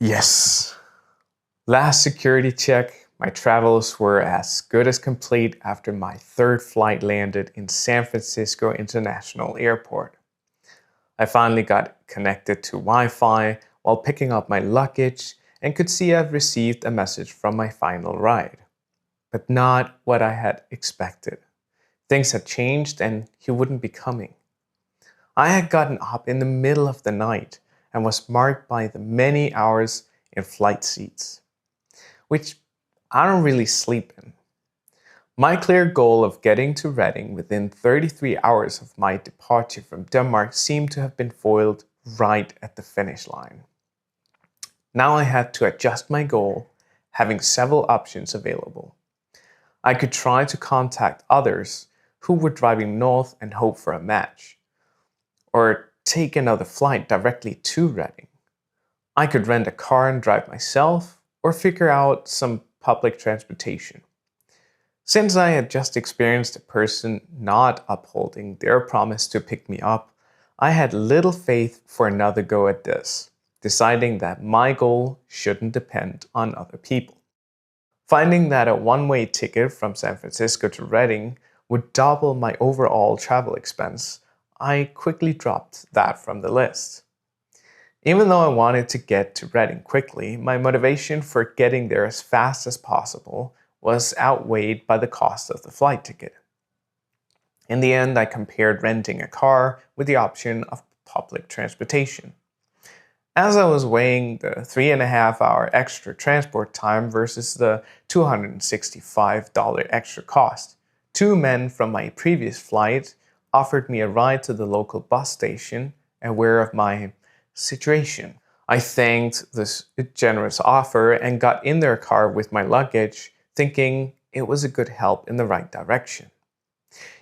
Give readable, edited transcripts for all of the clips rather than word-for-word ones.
Yes. Last security check, my travels were as good as complete after my third flight landed in San Francisco International Airport. I finally got connected to Wi-Fi while picking up my luggage and could see I've received a message from my final ride. But not what I had expected. Things had changed and he wouldn't be coming. I had gotten up in the middle of the night and was marked by the many hours in flight seats, which I don't really sleep in. My clear goal of getting to Reading within 33 hours of my departure from Denmark seemed to have been foiled right at the finish line. Now I had to adjust my goal, having several options available. I could try to contact others who were driving north and hope for a match, or take another flight directly to Reading. I could rent a car and drive myself, or figure out some public transportation. Since I had just experienced a person not upholding their promise to pick me up, I had little faith for another go at this, deciding that my goal shouldn't depend on other people. Finding that a one-way ticket from San Francisco to Reading would double my overall travel expense, I quickly dropped that from the list. Even though I wanted to get to Reading quickly, my motivation for getting there as fast as possible was outweighed by the cost of the flight ticket. In the end, I compared renting a car with the option of public transportation. As I was weighing the 3.5-hour extra transport time versus the $265 extra cost, two men from my previous flight offered me a ride to the local bus station, aware of my situation. I thanked this generous offer and got in their car with my luggage, thinking it was a good help in the right direction.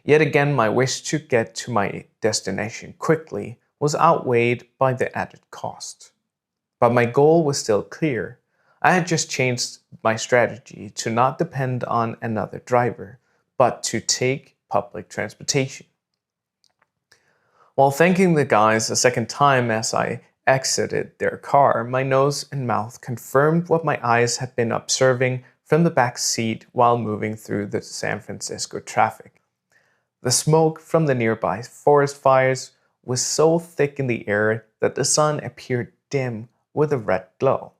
Yet again, my wish to get to my destination quickly was outweighed by the added cost. But my goal was still clear. I had just changed my strategy to not depend on another driver, but to take public transportation. While thanking the guys a second time as I exited their car, my nose and mouth confirmed what my eyes had been observing from the back seat while moving through the San Francisco traffic. The smoke from the nearby forest fires was so thick in the air that the sun appeared dim with a red glow.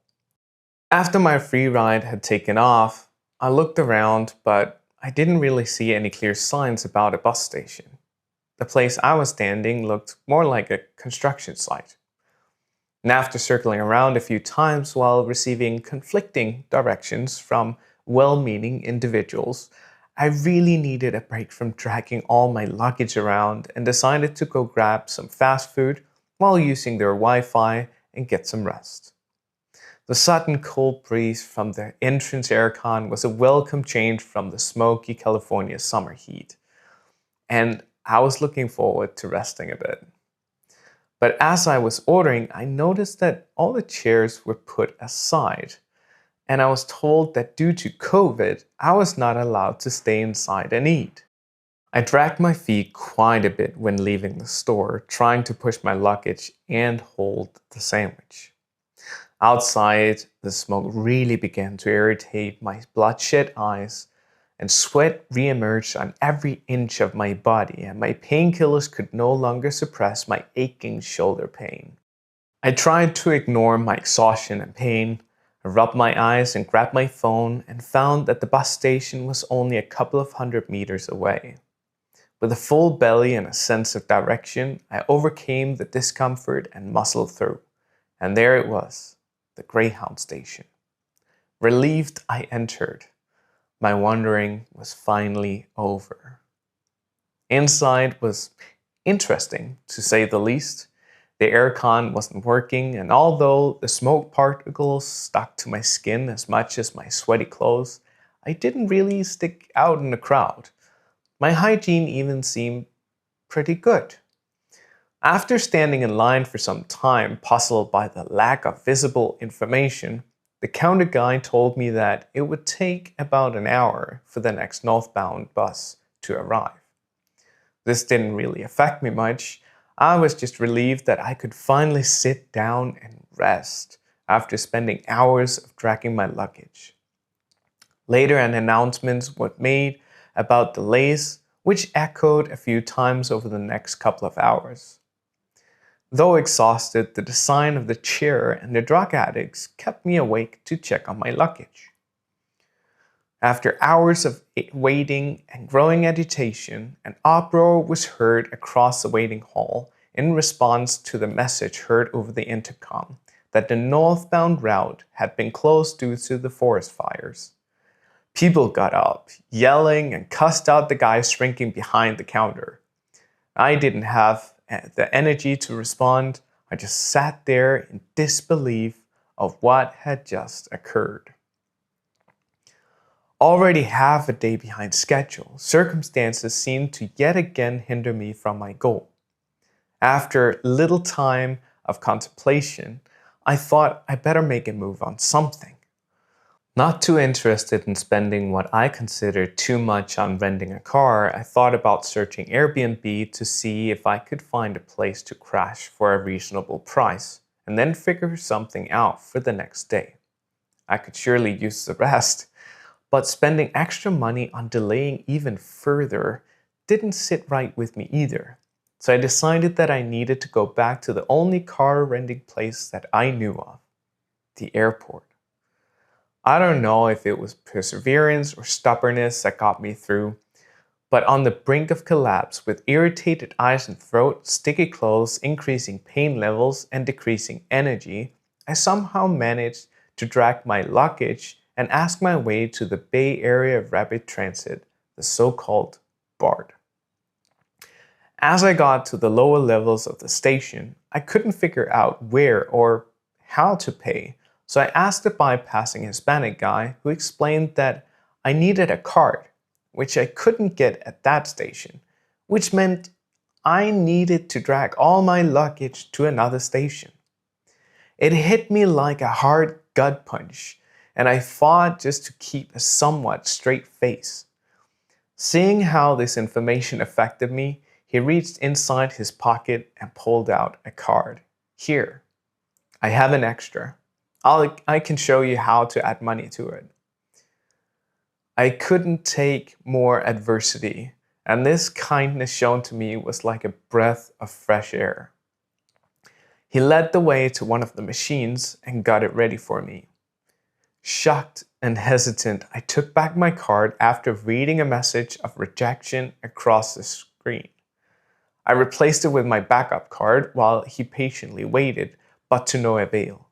After my free ride had taken off, I looked around, but I didn't really see any clear signs about a bus station. The place I was standing looked more like a construction site. And after circling around a few times while receiving conflicting directions from well-meaning individuals, I really needed a break from dragging all my luggage around and decided to go grab some fast food while using their Wi-Fi and get some rest. The sudden cold breeze from the entrance aircon was a welcome change from the smoky California summer heat, and I was looking forward to resting a bit. But as I was ordering, I noticed that all the chairs were put aside, and I was told that due to COVID, I was not allowed to stay inside and eat. I dragged my feet quite a bit when leaving the store, trying to push my luggage and hold the sandwich. Outside, the smoke really began to irritate my bloodshot eyes, and sweat re-emerged on every inch of my body, and my painkillers could no longer suppress my aching shoulder pain. I tried to ignore my exhaustion and pain. I rubbed my eyes and grabbed my phone and found that the bus station was only a couple of 100 meters away. With a full belly and a sense of direction, I overcame the discomfort and muscled through. And there it was, the Greyhound station. Relieved, I entered. My wandering was finally over. Inside was interesting, to say the least. The aircon wasn't working, and although the smoke particles stuck to my skin as much as my sweaty clothes, I didn't really stick out in the crowd. My hygiene even seemed pretty good. After standing in line for some time, puzzled by the lack of visible information, the counter guy told me that it would take about an hour for the next northbound bus to arrive. This didn't really affect me much. I was just relieved that I could finally sit down and rest after spending hours of dragging my luggage. Later, an announcement was made about delays, which echoed a few times over the next couple of hours. Though exhausted, the design of the chair and the drug addicts kept me awake to check on my luggage. After hours of waiting and growing agitation, an uproar was heard across the waiting hall in response to the message heard over the intercom that the northbound route had been closed due to the forest fires. People got up, yelling, and cussed out the guy shrinking behind the counter. I didn't have the energy to respond. I just sat there in disbelief of what had just occurred. Already half a day behind schedule, circumstances seemed to yet again hinder me from my goal. After little time of contemplation, I thought I better make a move on something. Not too interested in spending what I considered too much on renting a car, I thought about searching Airbnb to see if I could find a place to crash for a reasonable price, and then figure something out for the next day. I could surely use the rest, but spending extra money on delaying even further didn't sit right with me either. So I decided that I needed to go back to the only car renting place that I knew of, the airport. I don't know if it was perseverance or stubbornness that got me through, but on the brink of collapse with irritated eyes and throat, sticky clothes, increasing pain levels, and decreasing energy, I somehow managed to drag my luggage and ask my way to the Bay Area Rapid Transit, the so-called BART. As I got to the lower levels of the station, I couldn't figure out where or how to pay, so I asked a bypassing Hispanic guy who explained that I needed a card, which I couldn't get at that station, which meant I needed to drag all my luggage to another station. It hit me like a hard gut punch, and I fought just to keep a somewhat straight face. Seeing how this information affected me, he reached inside his pocket and pulled out a card. Here, I have an extra. I can show you how to add money to it. I couldn't take more adversity, and this kindness shown to me was like a breath of fresh air. He led the way to one of the machines and got it ready for me. Shocked and hesitant, I took back my card after reading a message of rejection across the screen. I replaced it with my backup card while he patiently waited, but to no avail.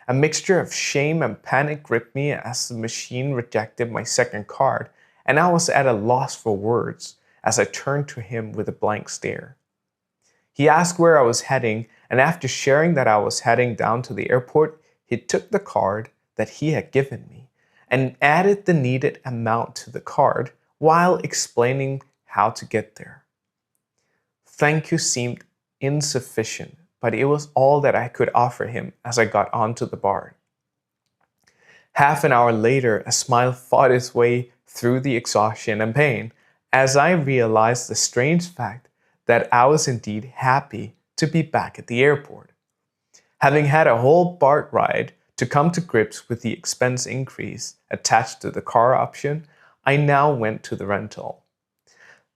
A mixture of shame and panic gripped me as the machine rejected my second card, and I was at a loss for words as I turned to him with a blank stare. He asked where I was heading, and after sharing that I was heading down to the airport, he took the card that he had given me and added the needed amount to the card while explaining how to get there. Thank you seemed insufficient, but it was all that I could offer him as I got onto the BART. Half an hour later, a smile fought its way through the exhaustion and pain as I realized the strange fact that I was indeed happy to be back at the airport. Having had a whole BART ride to come to grips with the expense increase attached to the car option, I now went to the rental.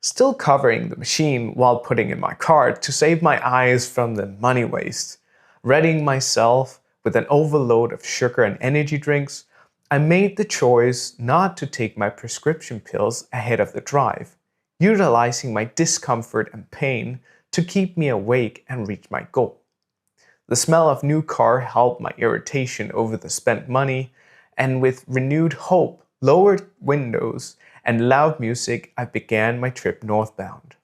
Still covering the machine while putting in my card to save my eyes from the money waste, readying myself with an overload of sugar and energy drinks, I made the choice not to take my prescription pills ahead of the drive, utilizing my discomfort and pain to keep me awake and reach my goal. The smell of new car helped my irritation over the spent money, and with renewed hope, lowered windows, and loud music, I began my trip northbound.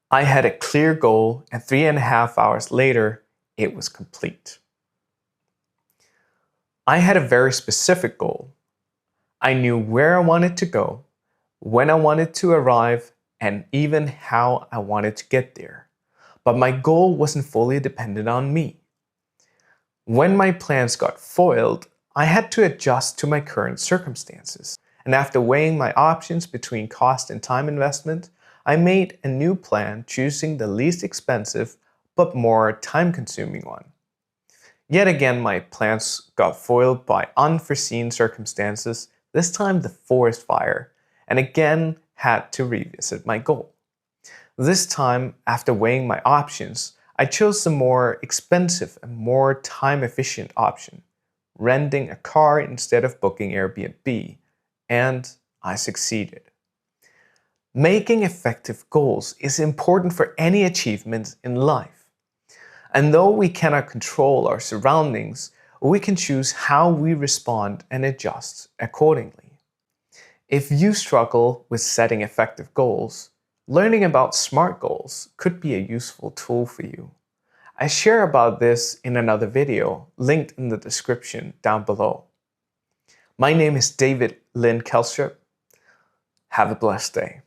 I had a clear goal, and 3.5 hours later, it was complete. I had a very specific goal. I knew where I wanted to go, when I wanted to arrive, and even how I wanted to get there. But my goal wasn't fully dependent on me. When my plans got foiled, I had to adjust to my current circumstances. And after weighing my options between cost and time investment, I made a new plan, choosing the least expensive but more time-consuming one. Yet again, my plans got foiled by unforeseen circumstances, this time the forest fire, and again had to revisit my goal. This time, after weighing my options, I chose the more expensive and more time-efficient option, renting a car instead of booking Airbnb, and I succeeded. Making effective goals is important for any achievement in life. And though we cannot control our surroundings, we can choose how we respond and adjust accordingly. If you struggle with setting effective goals, learning about SMART goals could be a useful tool for you. I share about this in another video, linked in the description down below. My name is David Lynn Kelstrup. Have a blessed day.